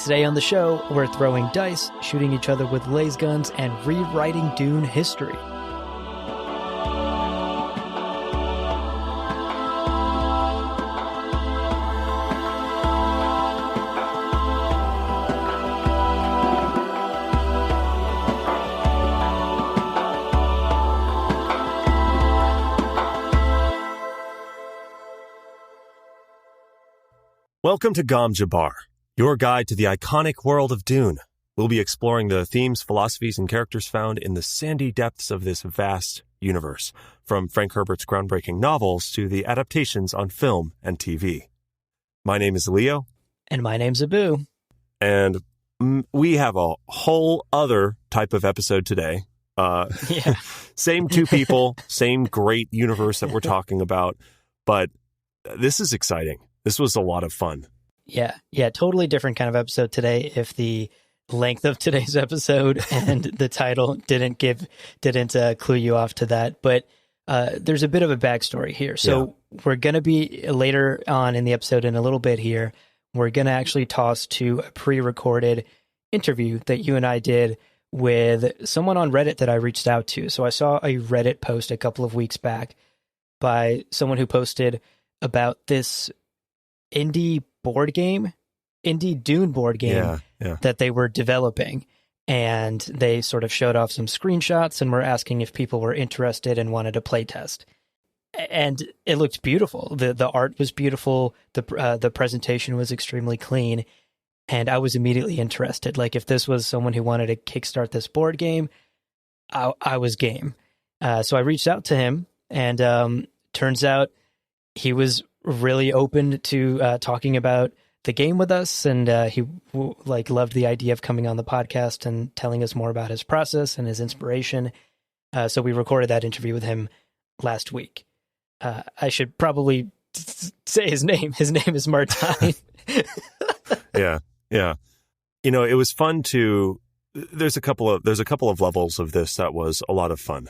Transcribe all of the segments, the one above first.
Today on the show, we're throwing dice, shooting each other with laser guns, and rewriting Dune history. Welcome to Gom Jabbar, your guide to the iconic world of Dune. We'll be exploring the themes, philosophies, and characters found in the sandy depths of this vast universe, from Frank Herbert's groundbreaking novels to the adaptations on film and TV. My name is Leo. And my name's Abu. And we have a whole other type of episode today. Same two people, same great universe that we're talking about, but this is exciting. This was a lot of fun. Yeah, totally different kind of episode today. If the length of today's episode and the title didn't clue you off to that, but there's a bit of a backstory here. So we're going to be later on in the episode in a little bit here, we're going to actually toss to a pre-recorded interview that you and I did with someone on Reddit that I reached out to. So I saw a Reddit post a couple of weeks back by someone who posted about this indie Dune board game that they were developing, and they sort of showed off some screenshots and were asking if people were interested and wanted to play test. And it looked beautiful. The art was beautiful. The presentation was extremely clean, and I was immediately interested. Like, if this was someone who wanted to kickstart this board game, I was game. So I reached out to him, and turns out he was really open to talking about the game with us, and he loved the idea of coming on the podcast and telling us more about his process and his inspiration. So we recorded that interview with him last week. I should probably say his name. His name is Martijn. Yeah. You know, it was fun to. There's a couple of levels of this that was a lot of fun.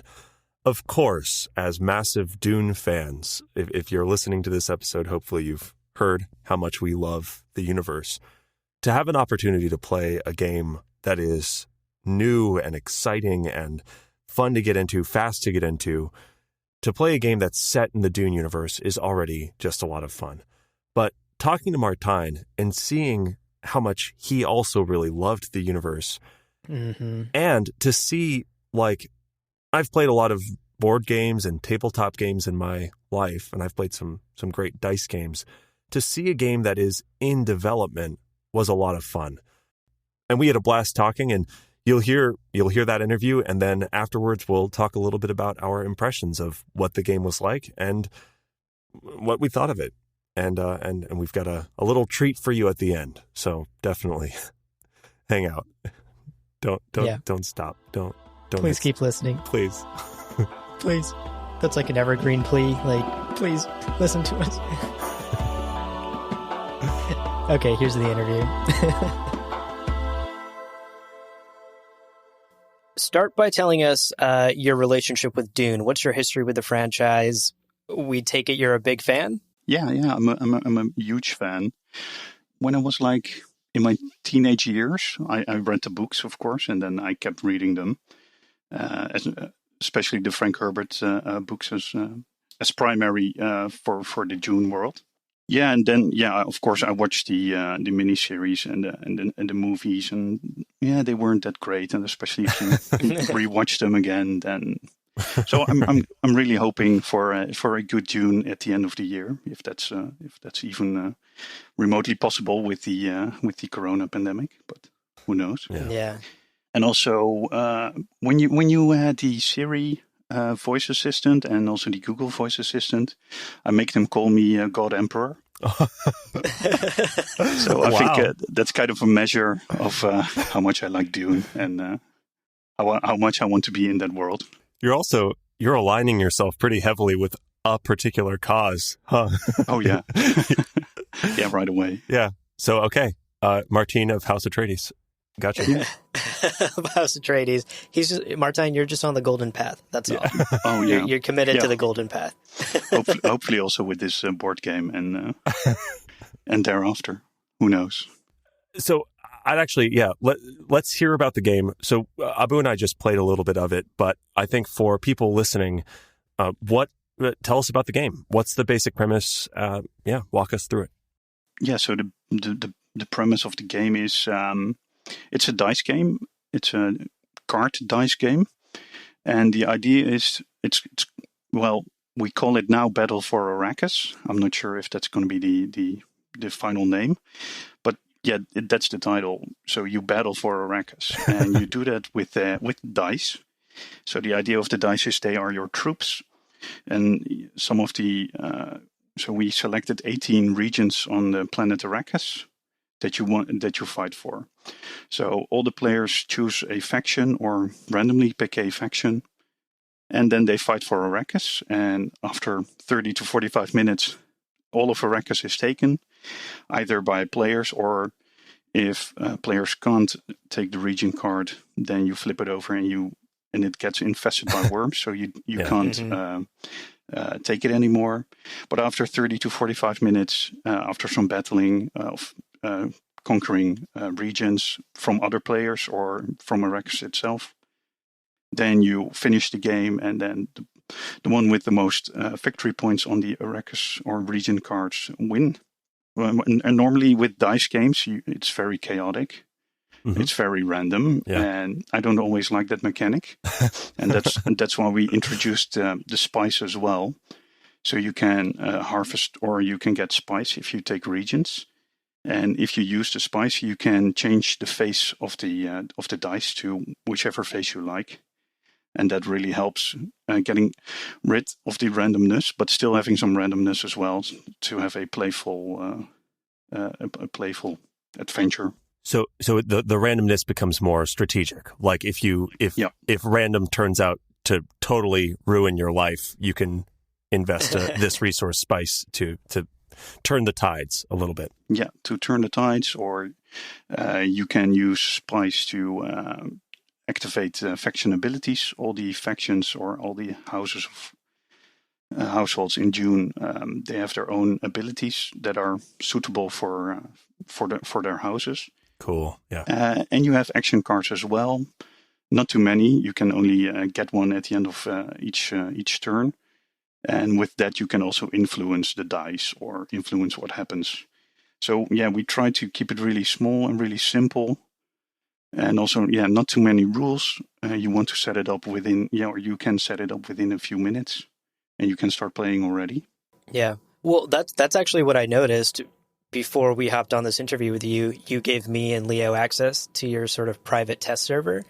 Of course, as massive Dune fans, if you're listening to this episode, hopefully you've heard how much we love the universe. To have an opportunity to play a game that is new and exciting and fun to get into, fast to get into, to play a game that's set in the Dune universe is already just a lot of fun. But talking to Martijn and seeing how much he also really loved the universe, and to see, like, I've played a lot of board games and tabletop games in my life, and I've played some great dice games. To see a game that is in development was a lot of fun. And we had a blast talking, and you'll hear that interview, and then afterwards we'll talk a little bit about our impressions of what the game was like and what we thought of it. And we've got a little treat for you at the end. So definitely hang out. Don't stop. Don't Please keep listening. Please. Please. That's like an evergreen plea. Like, please listen to us. Okay, here's the interview. Start by telling us your relationship with Dune. What's your history with the franchise? We take it you're a big fan? Yeah. I'm a huge fan. When I was like in my teenage years, I read the books, of course, and then I kept reading them. Especially the Frank Herbert books as primary for the Dune world. Yeah, and then of course I watched the miniseries and the movies, and they weren't that great, and especially if you rewatch them again, then. So I'm really hoping for a good Dune at the end of the year, if that's even remotely possible with the Corona pandemic, but who knows? Yeah. And also, when you had the Siri voice assistant and also the Google voice assistant, I make them call me God Emperor. So I think that's kind of a measure of how much I like Dune and how much I want to be in that world. You're aligning yourself pretty heavily with a particular cause, huh? Oh yeah, yeah, right away. Yeah. So okay, Martijn of House Atreides. Gotcha. Yeah. House Atreides. Martijn, you're just on the golden path. That's all. Oh, yeah. You're committed to the golden path. hopefully also with this board game and thereafter. Who knows? So I'd actually, let's hear about the game. So Abu and I just played a little bit of it, but I think for people listening, tell us about the game. What's the basic premise? Walk us through it. Yeah, so the premise of the game is it's a dice game. It's a card dice game. And the idea is we call it now Battle for Arrakis. I'm not sure if that's going to be the final name, but yeah, that's the title. So you battle for Arrakis, and you do that with dice. So the idea of the dice is they are your troops, and some of the so we selected 18 regions on the planet Arrakis that you fight for. So all the players choose a faction or randomly pick a faction, and then they fight for Arrakis. And after 30 to 45 minutes, all of Arrakis is taken, either by players, or if players can't take the region card, then you flip it over and it gets infested by worms, so you can't take it anymore. But after 30 to 45 minutes, after some battling of conquering regions from other players or from Arrakis itself, then you finish the game, and then the one with the most victory points on the Arrakis or region cards win. And normally with dice games, it's very chaotic. Mm-hmm. It's very random, and I don't always like that mechanic. and that's why we introduced the spice as well. So you can harvest, or you can get spice if you take regions. And if you use the spice, you can change the face of the dice to whichever face you like. And that really helps getting rid of the randomness, but still having some randomness as well to have a playful adventure. So the randomness becomes more strategic. Like if random turns out to totally ruin your life, you can invest this resource spice to turn the tides a little bit. Yeah, to turn the tides, or you can use spice to activate faction abilities. All the factions or all the houses of households in Dune, they have their own abilities that are suitable for their houses. Cool. Yeah. And you have action cards as well. Not too many. You can only get one at the end of each turn. And with that, you can also influence the dice or influence what happens. So yeah, we try to keep it really small and really simple. And also, not too many rules. You want to set it up within, or you can set it up within a few minutes, and you can start playing already. Yeah. Well, that's actually what I noticed before we hopped on this interview with you. You gave me and Leo access to your sort of private test server,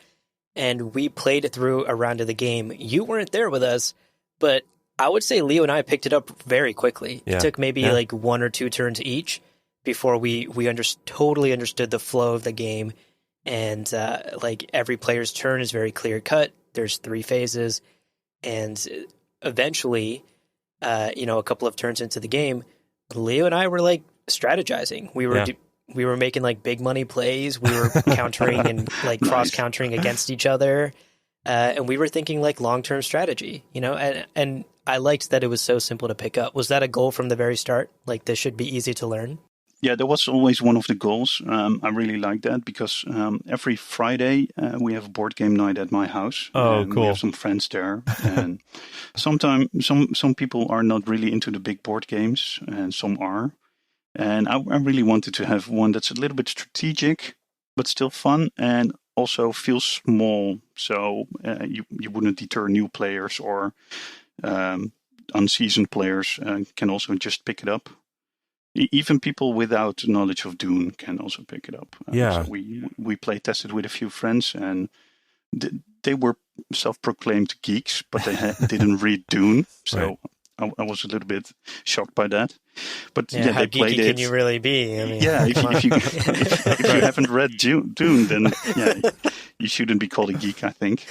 and we played through a round of the game. You weren't there with us, but I would say Leo and I picked it up very quickly. Yeah. It took maybe like 1 or 2 turns each before we totally understood the flow of the game. And like every player's turn is very clear cut. There's 3 phases. And eventually, a couple of turns into the game, Leo and I were like strategizing. We were making like big money plays. We were countering and like cross countering against each other. And we were thinking like long-term strategy, and I liked that it was so simple to pick up. Was that a goal from the very start? Like this should be easy to learn? Yeah, that was always one of the goals. I really like that because every Friday we have a board game night at my house. Oh, cool. We have some friends there. And sometimes some people are not really into the big board games, and some are. And I really wanted to have one that's a little bit strategic, but still fun, and also feels small. So you wouldn't deter new players, or unseasoned players can also just pick it up. Even people without knowledge of Dune can also pick it up. So we play tested with a few friends, and they were self-proclaimed geeks, but they didn't read Dune. So I was a little bit shocked by that. But how they played it. Can you really be? I mean, if you haven't read Dune, then you shouldn't be called a geek, I think.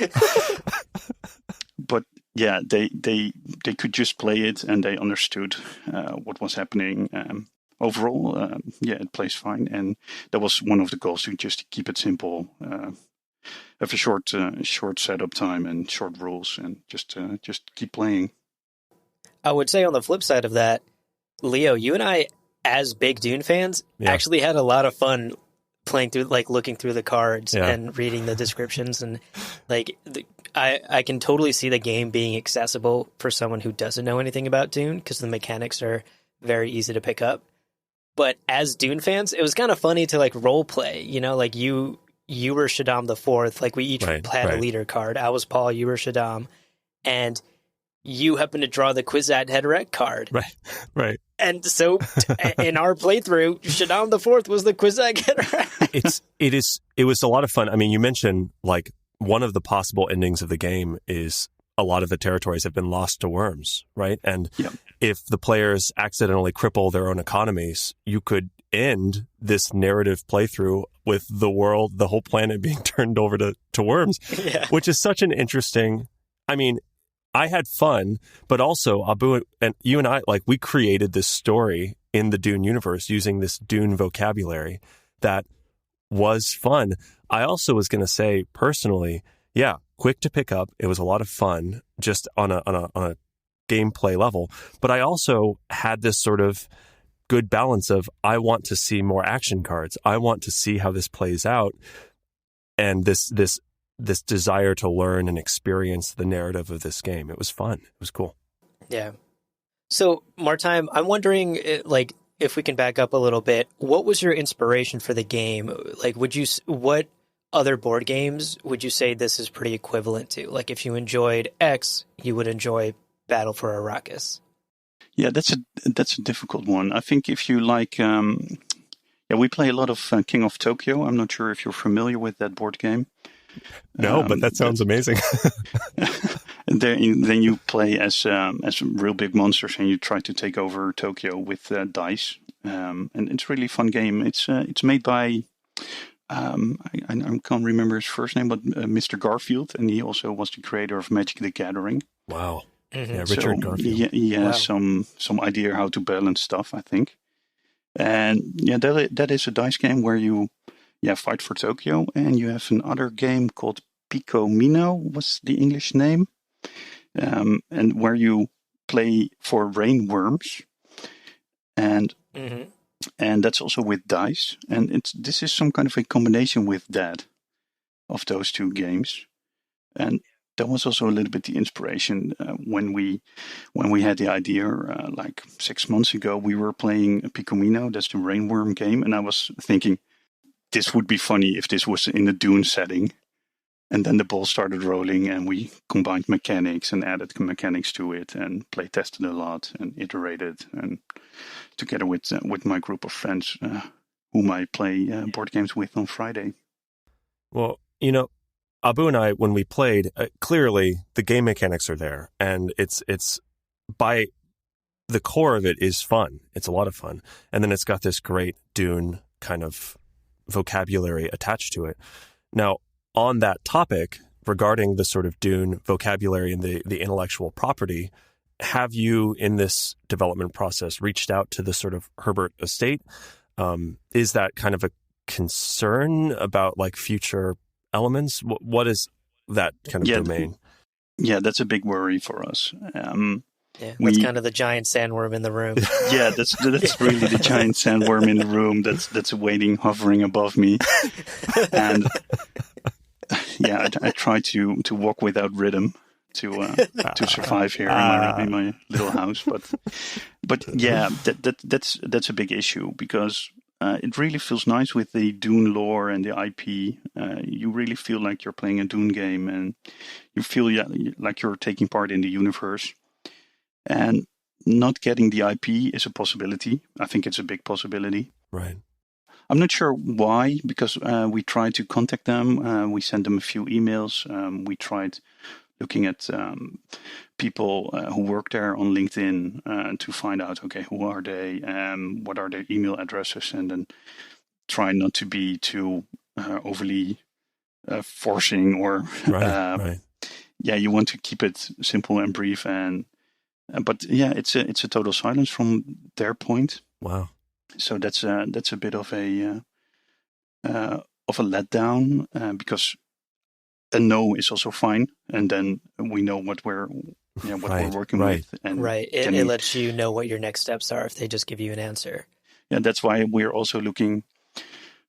But yeah, they could just play it, and they understood what was happening. Overall, it plays fine, and that was one of the goals, to just keep it simple, have a short setup time and short rules, and just keep playing. I would say on the flip side of that, Leo, you and I, as big Dune fans, actually had a lot of fun playing through, like looking through the cards and reading the descriptions, and like I can totally see the game being accessible for someone who doesn't know anything about Dune, because the mechanics are very easy to pick up. But as Dune fans, it was kind of funny to like role play, you know, like you were Shaddam the Fourth, like we each had a leader card. I was Paul, you were Shaddam, and you happen to draw the Kwisatz Haderach card. Right. And so in our playthrough, Shaddam the Fourth was the Kwisatz Haderach. It was a lot of fun. I mean, you mentioned like one of the possible endings of the game is a lot of the territories have been lost to worms, right? And if the players accidentally cripple their own economies, you could end this narrative playthrough with the world, the whole planet being turned over to worms, which is such an interesting, I mean, I had fun, but also Abu and you and I, like, we created this story in the Dune universe using this Dune vocabulary that was fun. I also was going to say personally, quick to pick up. It was a lot of fun just on a gameplay level. But I also had this sort of good balance of, I want to see more action cards. I want to see how this plays out. And this desire to learn and experience the narrative of this game. It was fun. It was cool. Yeah. So, Martijn, I'm wondering, like, if we can back up a little bit, what was your inspiration for the game? Like, what other board games would you say this is pretty equivalent to? Like, if you enjoyed X, you would enjoy Battle for Arrakis. Yeah, that's a difficult one. I think if you like, we play a lot of King of Tokyo. I'm not sure if you're familiar with that board game. No, but that sounds amazing. And then you play as real big monsters, and you try to take over Tokyo with dice. And it's a really fun game. It's made by I can't remember his first name, but Mr. Garfield, and he also was the creator of Magic the Gathering. Wow. Mm-hmm. Yeah, Richard Garfield. He has some idea how to balance stuff, I think. And that is a dice game where you fight for Tokyo, and you have another game called Pico Mino, was the English name, and where you play for rainworms, and that's also with dice, and this is some kind of a combination with that of those two games, and that was also a little bit the inspiration when we had the idea like 6 months ago. We were playing Pico Mino, that's the rainworm game, and I was thinking, this would be funny if this was in a Dune setting. And then the ball started rolling, and we combined mechanics and added mechanics to it, and play tested a lot and iterated, and together with my group of friends whom I play board games with on Friday. Well, you know, Abu and I, when we played, clearly the game mechanics are there, and it's by the core of it is fun. It's a lot of fun, and then it's got this great Dune kind of vocabulary attached to it. Now, on that topic, regarding the sort of Dune vocabulary and the intellectual property, have you, in this development process, reached out to the sort of Herbert estate? Is that kind of a concern about like future elements? What is that kind of domain? Yeah, that's a big worry for us. That's kind of the giant sandworm in the room. Yeah, that's really the giant sandworm in the room that's waiting, hovering above me. And I try to walk without rhythm to survive here in my little house. But yeah, that's a big issue, because it really feels nice with the Dune lore and the IP. You really feel like you're playing a Dune game, and you feel like you're taking part in the universe. And not getting the IP is a possibility. I think it's a big possibility. Right. I'm not sure why, because we tried to contact them. We sent them a few emails. We tried looking at people who work there on LinkedIn to find out, okay, who are they? What are their email addresses? And then try not to be too overly forcing or... Right. Yeah, you want to keep it simple and brief, but yeah, it's a total silence from their point. Wow. So that's a bit of a letdown, because a no is also fine, and then we know what we're working with. And it lets you know what your next steps are if they just give you an answer. Yeah, that's why we're also looking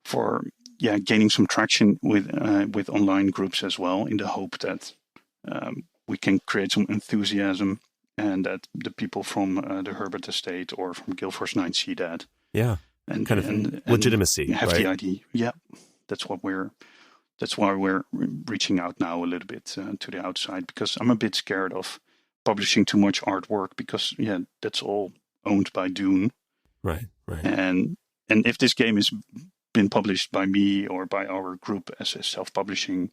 for gaining some traction with online groups as well, in the hope that we can create some enthusiasm, and that the people from the Herbert estate or from Guild Force 9 see that. Yeah, and kind of legitimacy. Have right? the idea. Yeah, that's why we're reaching out now a little bit to the outside, because I'm a bit scared of publishing too much artwork, because that's all owned by Dune. Right. And if this game has been published by me or by our group as a self-publishing,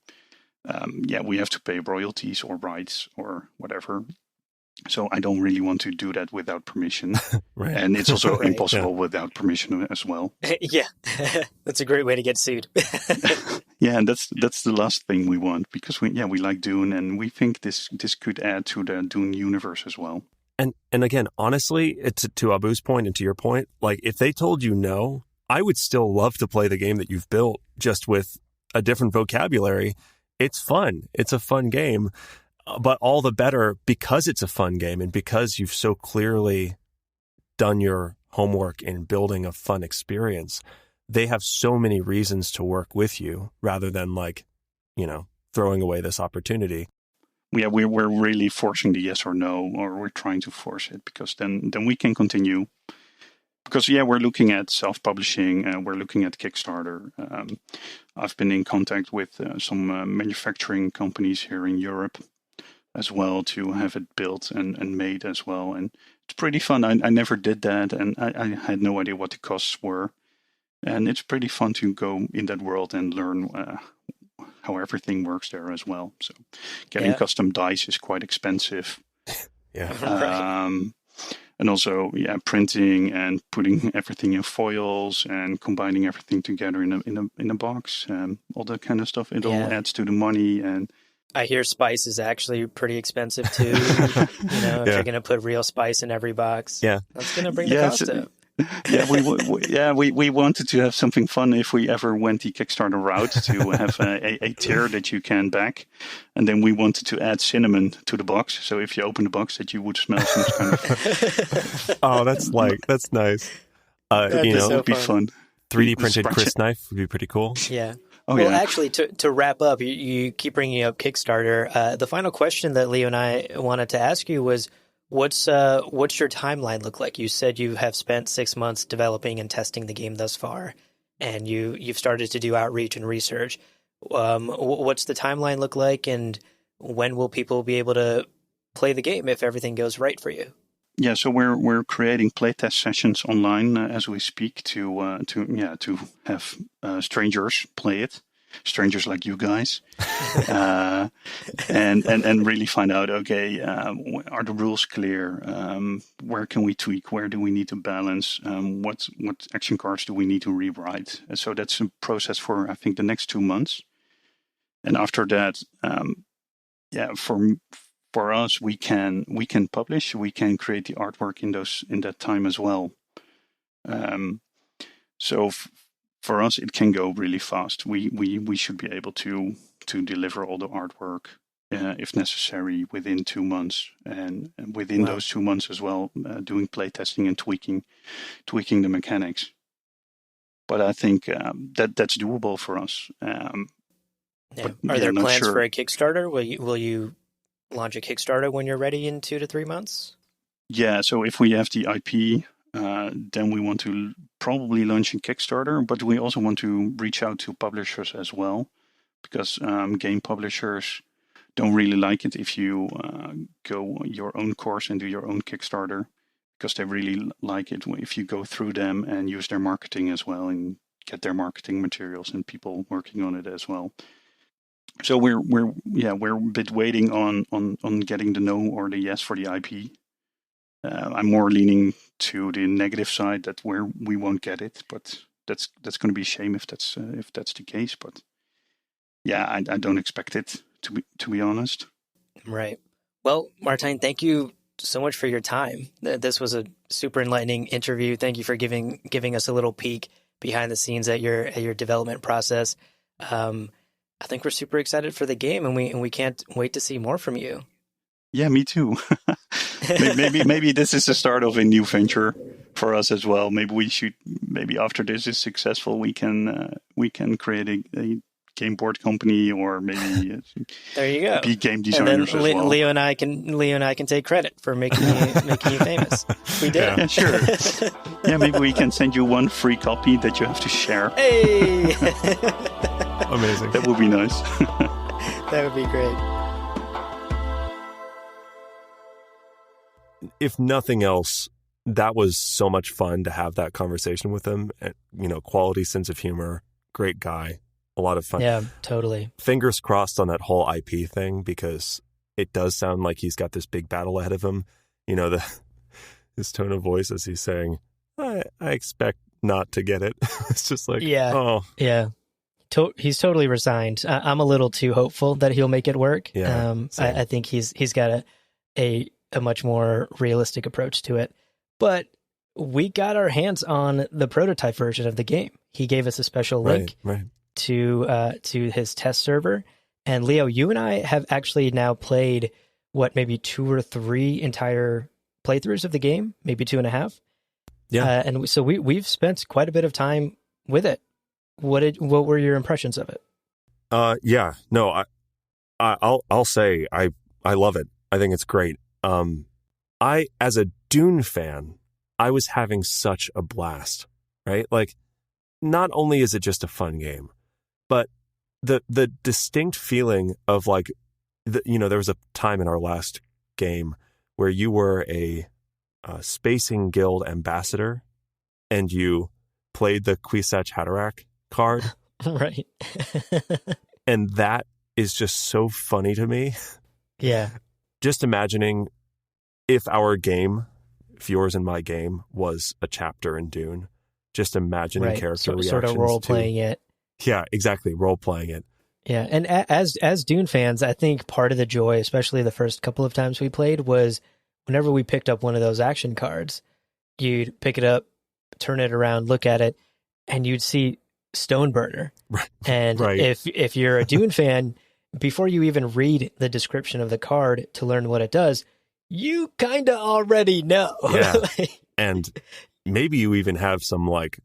we have to pay royalties or rights or whatever. So I don't really want to do that without permission. Right. And it's also impossible without permission as well. Yeah, that's a great way to get sued. Yeah, and that's the last thing we want, because we like Dune, and we think this could add to the Dune universe as well. And again, honestly, to Abu's point and to your point, like if they told you no, I would still love to play the game that you've built, just with a different vocabulary. It's fun. It's a fun game, but all the better because it's a fun game and because you've so clearly done your homework in building a fun experience. They have so many reasons to work with you rather than throwing away this opportunity. Yeah, we're really forcing the yes or no, or we're trying to force it, because then we can continue. Because we're looking at self-publishing, we're looking at Kickstarter. I've been in contact with some manufacturing companies here in Europe as well, to have it built and made as well. And it's pretty fun. I never did that, and I had no idea what the costs were. And it's pretty fun to go in that world and learn how everything works there as well. So getting custom dice is quite expensive. And also, printing and putting everything in foils and combining everything together in a box, all that kind of stuff. It all adds to the money. And I hear spice is actually pretty expensive too. If you're going to put real spice in every box, that's going to bring the cost up. We wanted to have something fun if we ever went the Kickstarter route, to have a tier that you can back, and then we wanted to add cinnamon to the box. So if you open the box, that you would smell some kind of. Oh, that's nice. It would be fun. 3D printed crisp knife would be pretty cool. Yeah. Actually, to wrap up, you keep bringing up Kickstarter. The final question that Leo and I wanted to ask you was, what's your timeline look like? You said you have spent 6 months developing and testing the game thus far, and you've started to do outreach and research. What's the timeline look like, and when will people be able to play the game if everything goes right for you? Yeah, so we're creating playtest sessions online as we speak to have strangers play it. Strangers like you guys, and really find out, are the rules clear? Where can we tweak? Where do we need to balance? What action cards do we need to rewrite? And so that's a process for, I think, the next 2 months. And after that, for us, we can publish, we can create the artwork in that time as well. For us, it can go really fast. We should be able to deliver all the artwork, if necessary, within 2 months, and within those 2 months as well, doing playtesting and tweaking the mechanics. But I think that's doable for us. Are there plans for a Kickstarter? Will you launch a Kickstarter when you're ready in 2 to 3 months? Yeah. So if we have the IP. Then we want to probably launch a Kickstarter, but we also want to reach out to publishers as well, because game publishers don't really like it if you go your own course and do your own Kickstarter, because they really like it if you go through them and use their marketing as well and get their marketing materials and people working on it as well. So we're a bit waiting on getting the no or the yes for the IP. I'm more leaning to the negative side, that where we won't get it, but that's going to be a shame if that's the case. But I don't expect it to be honest. Right. Well, Martijn, thank you so much for your time. This was a super enlightening interview. Thank you for giving us a little peek behind the scenes at your development process. I think we're super excited for the game, and we can't wait to see more from you. Yeah, me too. maybe this is the start of a new venture for us as well. Maybe after this is successful, we can create a game board company, or maybe there you go. Be game designers and then as well. Leo and I can take credit for making you famous. We did. Yeah, sure. Yeah, maybe we can send you one free copy that you have to share. Hey, amazing. That would be nice. That would be great. If nothing else, that was so much fun to have that conversation with him. Quality sense of humor, great guy. A lot of fun. Yeah, totally. Fingers crossed on that whole IP thing, because it does sound like he's got this big battle ahead of him. His tone of voice as he's saying, I expect not to get it. It's just like, yeah. He's totally resigned. I'm a little too hopeful that he'll make it work. Yeah, I think he's got a much more realistic approach to it. But we got our hands on the prototype version of the game. He gave us a special link. Right. To his test server. And Leo, you and I have actually now played maybe 2 or 3 entire playthroughs of the game, maybe 2.5. Yeah. And so we've spent quite a bit of time with it. What were your impressions of it? Yeah, no, I'll say I love it. I think it's great. As a Dune fan, I was having such a blast, right? Like, not only is it just a fun game, but the distinct feeling of like, there was a time in our last game where you were a Spacing Guild ambassador and you played the Kwisatz Haderach card. Right. And that is just so funny to me. Yeah. Just imagining if yours and my game was a chapter in Dune, just imagining character reactions. Sort of role-playing it. Yeah, exactly. Role-playing it. Yeah, and as Dune fans, I think part of the joy, especially the first couple of times we played, was whenever we picked up one of those action cards, you'd pick it up, turn it around, look at it, and you'd see Stoneburner. Right. And right. if you're a Dune fan, before you even read the description of the card to learn what it does, you kind of already know. Yeah. And maybe you even have some like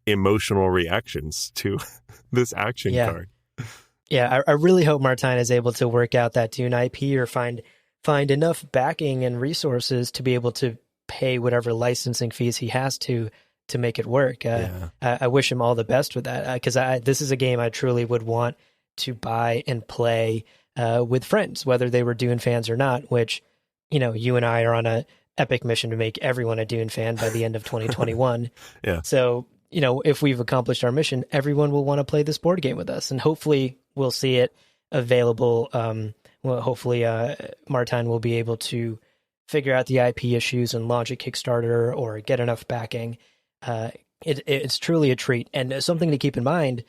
emotional reactions to this action card. Yeah, I really hope Martijn is able to work out that Dune IP or find enough backing and resources to be able to pay whatever licensing fees he has to make it work. I wish him all the best with that, because this is a game I truly would want to buy and play with friends, whether they were Dune fans or not, which, you and I are on a epic mission to make everyone a Dune fan by the end of 2021. Yeah. So, if we've accomplished our mission, everyone will want to play this board game with us, and hopefully we'll see it available. Hopefully Martijn will be able to figure out the IP issues and launch a Kickstarter or get enough backing. It's truly a treat. And something to keep in mind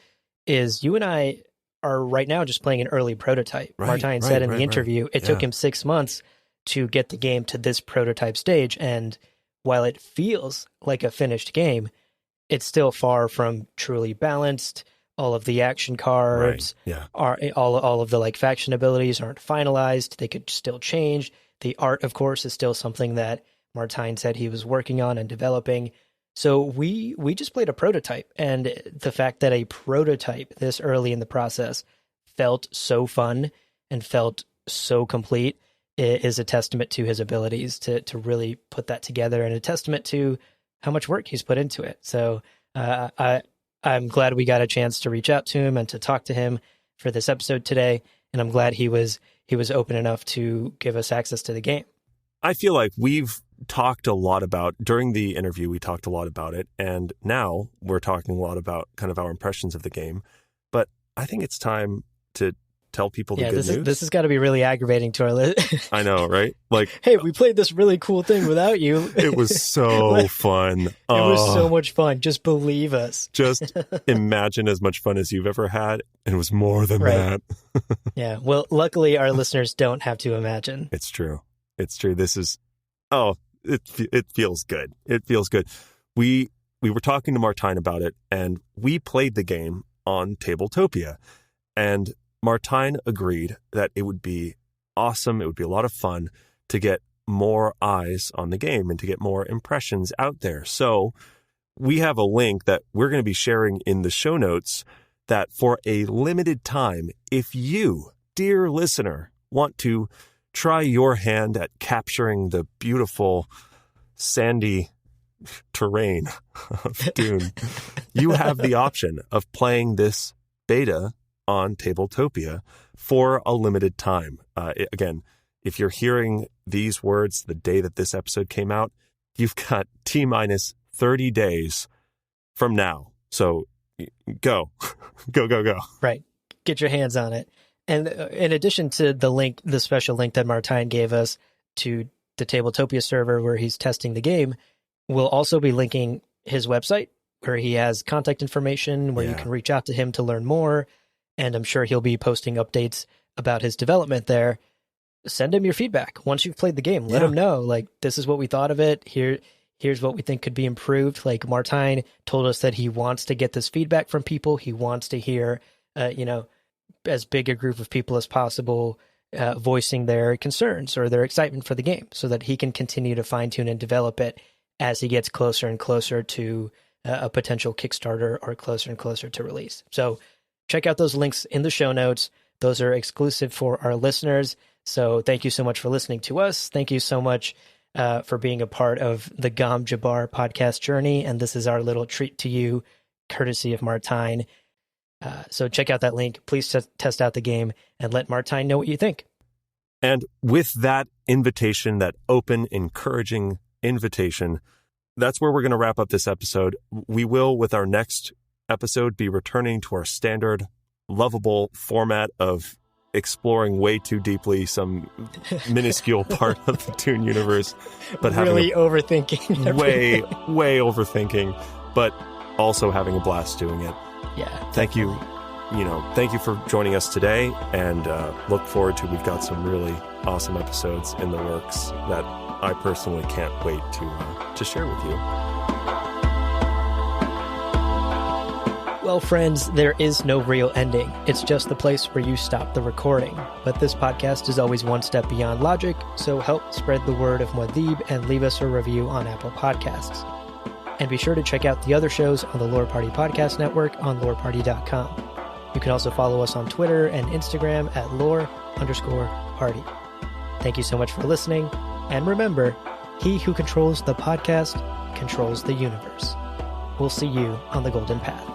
is you and I are right now just playing an early prototype. Martijn said in the interview, it took him 6 months to get the game to this prototype stage. And while it feels like a finished game, it's still far from truly balanced. All of the action cards are all of the like faction abilities aren't finalized. They could still change. The art, of course, is still something that Martijn said he was working on and developing. So we just played a prototype, and the fact that a prototype this early in the process felt so fun and felt so complete is a testament to his abilities to really put that together, and a testament to how much work he's put into it. So I'm glad we got a chance to reach out to him and to talk to him for this episode today, and I'm glad he was open enough to give us access to the game. I feel like we've talked a lot about, during the interview, we talked a lot about it, and now we're talking a lot about kind of our impressions of the game. But I think it's time to tell people the good news. This has got to be really aggravating to our list. I know, right? Like, hey, we played this really cool thing without you. It was so fun. It was so much fun. Just believe us. Just imagine as much fun as you've ever had. And it was more than that. Yeah. Well, luckily our listeners don't have to imagine. It's true. It's true. This is, it feels good. It feels good. We were talking to Martijn about it, and we played the game on Tabletopia, and Martijn agreed that it would be awesome. It would be a lot of fun to get more eyes on the game and to get more impressions out there. So we have a link that we're going to be sharing in the show notes that for a limited time, if you, dear listener, want to try your hand at capturing the beautiful sandy terrain of Dune, you have the option of playing this beta on Tabletopia for a limited time. Again, if you're hearing these words the day that this episode came out, you've got T-minus 30 days from now. So go. Right. Get your hands on it. And in addition to the link, the special link that Martijn gave us to the Tabletopia server where he's testing the game, we'll also be linking his website where he has contact information where you can reach out to him to learn more. And I'm sure he'll be posting updates about his development there. Send him your feedback. Once you've played the game, let him know, like, this is what we thought of it. Here's what we think could be improved. Like Martijn told us that he wants to get this feedback from people. He wants to hear, as big a group of people as possible voicing their concerns or their excitement for the game so that he can continue to fine tune and develop it as he gets closer and closer to a potential Kickstarter or closer and closer to release. So check out those links in the show notes. Those are exclusive for our listeners. So thank you so much for listening to us. Thank you so much for being a part of the Gom Jabbar podcast journey. And this is our little treat to you, courtesy of Martijn. So check out that link. Please test out the game and let Martijn know what you think. And with that invitation, that open, encouraging invitation, that's where we're going to wrap up this episode. We will, with our next episode, be returning to our standard, lovable format of exploring way too deeply some minuscule part of the Dune universe, but really overthinking everything. way overthinking, but also having a blast doing it. Yeah. Thank you. Thank you for joining us today, and look forward to, we've got some really awesome episodes in the works that I personally can't wait to share with you. Well, friends, there is no real ending. It's just the place where you stop the recording. But this podcast is always one step beyond logic, so help spread the word of Muad'Dib and leave us a review on Apple Podcasts. And be sure to check out the other shows on the Lore Party Podcast Network on loreparty.com. You can also follow us on Twitter and Instagram at lore_party. Thank you so much for listening. And remember, he who controls the podcast controls the universe. We'll see you on the Golden Path.